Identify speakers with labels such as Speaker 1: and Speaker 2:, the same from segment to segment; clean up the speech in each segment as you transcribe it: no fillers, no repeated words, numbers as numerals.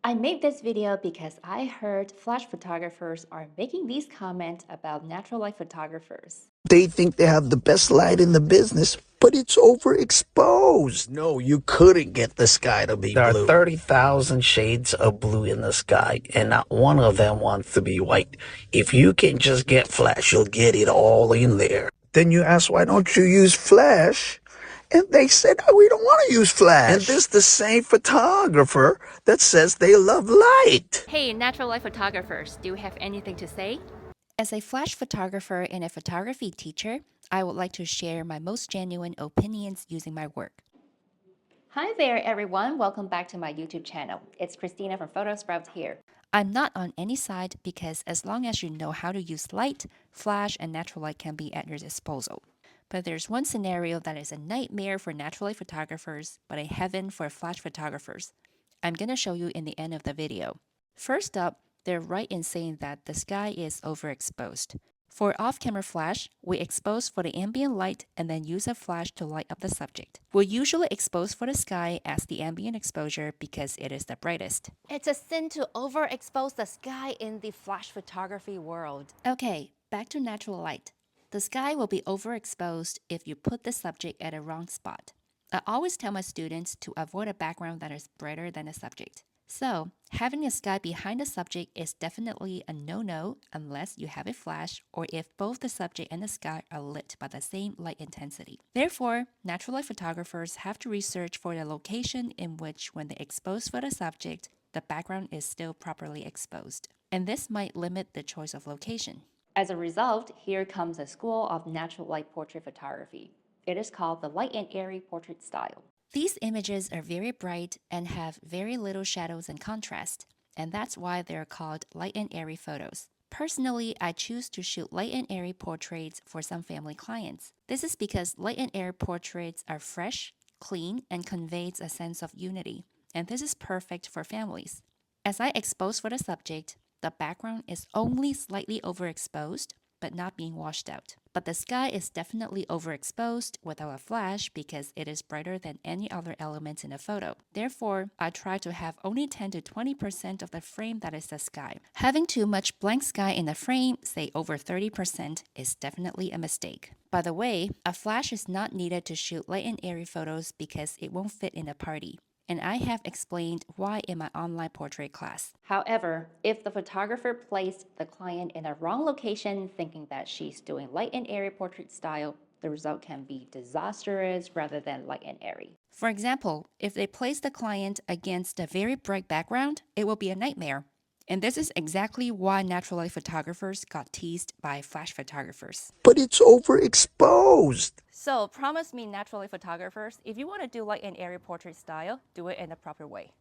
Speaker 1: I made this video because I heard flash photographers are making these comments about natural light photographers.
Speaker 2: They think they have the best light in the business, but it's overexposed. No, you couldn't get the sky to be blue. There are 30,000 shades of blue in the sky, and not one of them wants to be white. If you can just get flash, you'll get it all in there. Then you ask, why don't you use flash? And they said, oh, we don't want to use flash. And this the same photographer that says they love light.
Speaker 1: Hey, natural light photographers, do you have anything to say? As a flash photographer and a photography teacher, I would like to share my most genuine opinions using my work. Hi there, everyone. Welcome back to my YouTube channel. It's Christina from PhotoSprout here. I'm not on any side because as long as you know how to use light, flash, and natural light can be at your disposal. But there's one scenario that is a nightmare for natural light photographers, but a heaven for flash photographers. I'm going to show you in the end of the video. First up, they're right in saying that the sky is overexposed. For off-camera flash, we expose for the ambient light and then use a flash to light up the subject. We usually expose for the sky as the ambient exposure because it is the brightest. It's a sin to overexpose the sky in the flash photography world. Okay, back to natural light. The sky will be overexposed if you put the subject at a wrong spot. I always tell my students to avoid a background that is brighter than the subject. So, having a sky behind the subject is definitely a no-no unless you have a flash or if both the subject and the sky are lit by the same light intensity. Therefore, natural light photographers have to research for the location in which when they expose for the subject, the background is still properly exposed. And this might limit the choice of location. As a result, here comes a school of natural light portrait photography. It is called the light and airy portrait style. These images are very bright and have very little shadows and contrast, and that's why they're called light and airy photos. Personally, I choose to shoot light and airy portraits for some family clients. This is because light and airy portraits are fresh, clean, and conveys a sense of unity, and this is perfect for families. As I expose for the subject, the background is only slightly overexposed, but not being washed out. But the sky is definitely overexposed without a flash because it is brighter than any other element in a photo. Therefore, I try to have only 10 to 20% of the frame that is the sky. Having too much blank sky in the frame, say over 30%, is definitely a mistake. By the way, a flash is not needed to shoot light and airy photos because it won't fit in a party. And I have explained why in my online portrait class. However, if the photographer placed the client in a wrong location thinking that she's doing light and airy portrait style, the result can be disastrous rather than light and airy. For example, if they place the client against a very bright background, it will be a nightmare. And this is exactly why natural light photographers got teased by flash photographers.
Speaker 2: But it's overexposed.
Speaker 1: So, promise me, natural light photographers, if you want to do light and airy portrait style, do it in the proper way.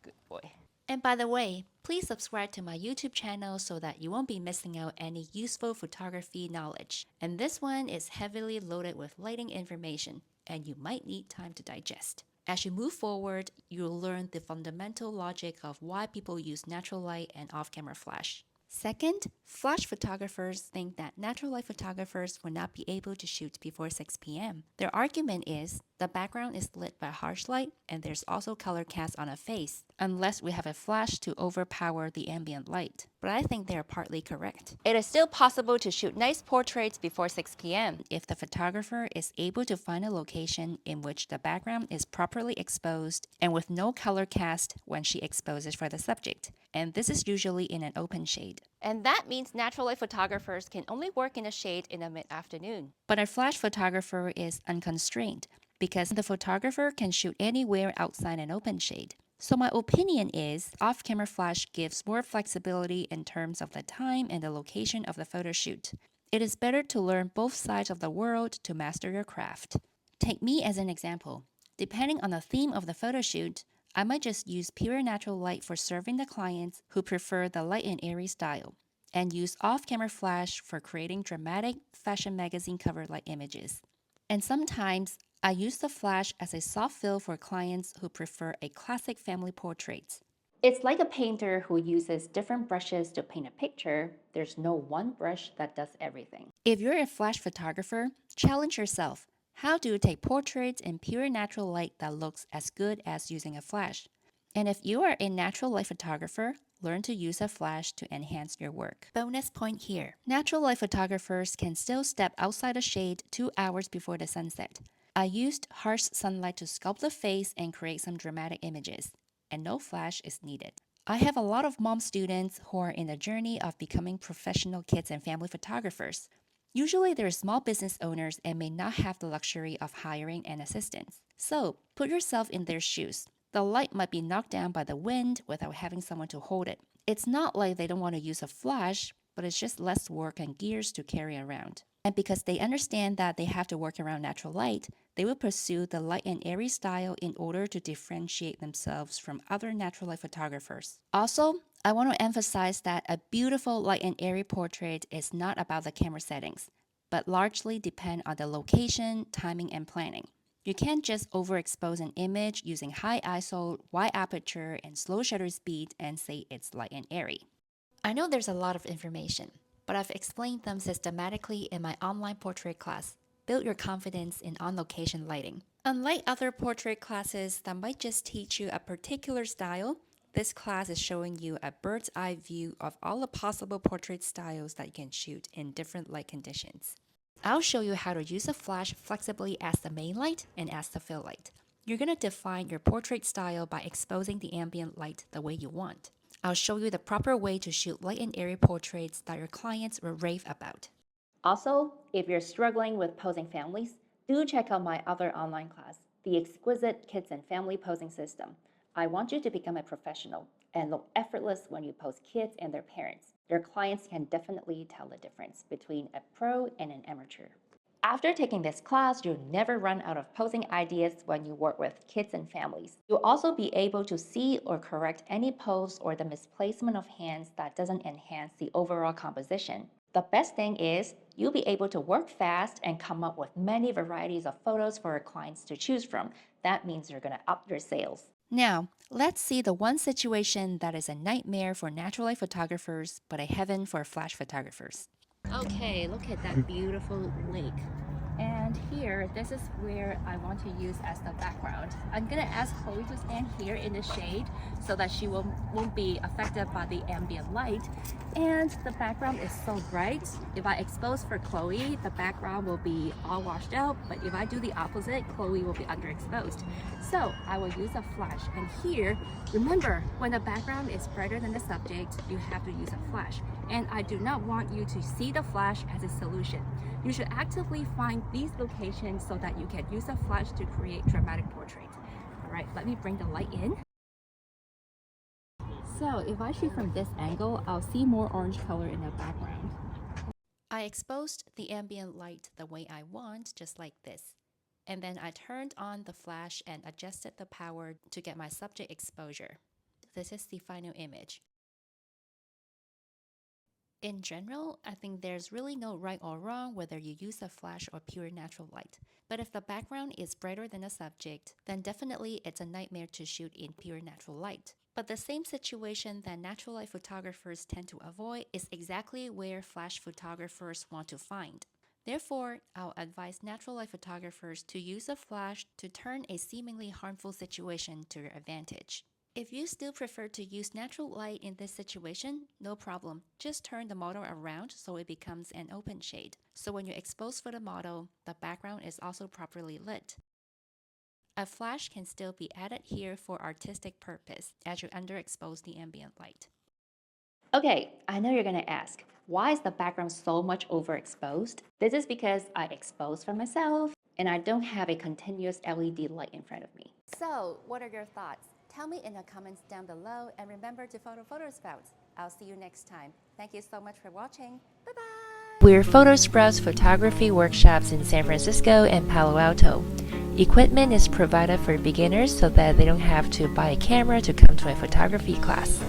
Speaker 1: Good boy. And by the way, please subscribe to my YouTube channel so that you won't be missing out any useful photography knowledge. And this one is heavily loaded with lighting information, and you might need time to digest. As you move forward, you'll learn the fundamental logic of why people use natural light and off-camera flash. Second, flash photographers think that natural light photographers will not be able to shoot before 6 p.m. Their argument is the background is lit by harsh light and there's also color cast on a face, unless we have a flash to overpower the ambient light. But I think they are partly correct. It is still possible to shoot nice portraits before 6 p.m. if the photographer is able to find a location in which the background is properly exposed and with no color cast when she exposes for the subject. And this is usually in an open shade. And that means natural light photographers can only work in a shade in the mid-afternoon. But a flash photographer is unconstrained because the photographer can shoot anywhere outside an open shade. So my opinion is off-camera flash gives more flexibility in terms of the time and the location of the photo shoot. It is better to learn both sides of the world to master your craft. Take me as an example. Depending on the theme of the photo shoot, I might just use pure natural light for serving the clients who prefer the light and airy style, and use off-camera flash for creating dramatic fashion magazine cover light images. And sometimes I use the flash as a soft fill for clients who prefer a classic family portrait. It's like a painter who uses different brushes to paint a picture. There's no one brush that does everything. If you're a flash photographer, challenge yourself. How do you take portraits in pure natural light that looks as good as using a flash? And if you are a natural light photographer, learn to use a flash to enhance your work. Bonus point here. Natural light photographers can still step outside the shade 2 hours before the sunset. I used harsh sunlight to sculpt the face and create some dramatic images, and no flash is needed. I have a lot of mom students who are in the journey of becoming professional kids and family photographers. Usually they're small business owners and may not have the luxury of hiring an assistant. So put yourself in their shoes. The light might be knocked down by the wind without having someone to hold it. It's not like they don't want to use a flash, but it's just less work and gears to carry around. And because they understand that they have to work around natural light, they will pursue the light and airy style in order to differentiate themselves from other natural light photographers. Also, I want to emphasize that a beautiful light and airy portrait is not about the camera settings, but largely depend on the location, timing, and planning. You can't just overexpose an image using high ISO, wide aperture, and slow shutter speed and say it's light and airy. I know there's a lot of information, but I've explained them systematically in my online portrait class. Build your confidence in on-location lighting. Unlike other portrait classes that might just teach you a particular style, this class is showing you a bird's eye view of all the possible portrait styles that you can shoot in different light conditions. I'll show you how to use a flash flexibly as the main light and as the fill light. You're going to define your portrait style by exposing the ambient light the way you want. I'll show you the proper way to shoot light and airy portraits that your clients will rave about. Also, if you're struggling with posing families, do check out my other online class, The Exquisite Kids and Family Posing System. I want you to become a professional and look effortless when you pose kids and their parents. Your clients can definitely tell the difference between a pro and an amateur. After taking this class, you'll never run out of posing ideas when you work with kids and families. You'll also be able to see or correct any pose or the misplacement of hands that doesn't enhance the overall composition. The best thing is, you'll be able to work fast and come up with many varieties of photos for your clients to choose from. That means you're going to up your sales. Now, let's see the one situation that is a nightmare for natural light photographers, but a heaven for flash photographers. Okay, look at that beautiful lake. And here, this is where I want to use as the background. I'm gonna ask Chloe to stand here in the shade so that she won't be affected by the ambient light. And the background is so bright. If I expose for Chloe, the background will be all washed out. But if I do the opposite, Chloe will be underexposed. So I will use a flash. And here, remember, when the background is brighter than the subject, you have to use a flash. And I do not want you to see the flash as a solution. You should actively find these locations so that you can use a flash to create dramatic portrait. All right, let me bring the light in. So if I shoot from this angle, I'll see more orange color in the background. I exposed the ambient light the way I want, just like this. And then I turned on the flash and adjusted the power to get my subject exposure. This is the final image. In general, I think there's really no right or wrong whether you use a flash or pure natural light. But if the background is brighter than the subject, then definitely it's a nightmare to shoot in pure natural light. But the same situation that natural light photographers tend to avoid is exactly where flash photographers want to find. Therefore, I'll advise natural light photographers to use a flash to turn a seemingly harmful situation to your advantage. If you still prefer to use natural light in this situation, no problem. Just turn the model around so it becomes an open shade. So when you expose for the model, the background is also properly lit. A flash can still be added here for artistic purpose as you underexpose the ambient light. Okay, I know you're gonna ask, why is the background so much overexposed? This is because I expose for myself and I don't have a continuous LED light in front of me. So, what are your thoughts? Tell me in the comments down below and remember to follow PhotoSprouts. I'll see you next time. Thank you so much for watching. Bye-bye! We're PhotoSprouts photography workshops in San Francisco and Palo Alto. Equipment is provided for beginners so that they don't have to buy a camera to come to a photography class.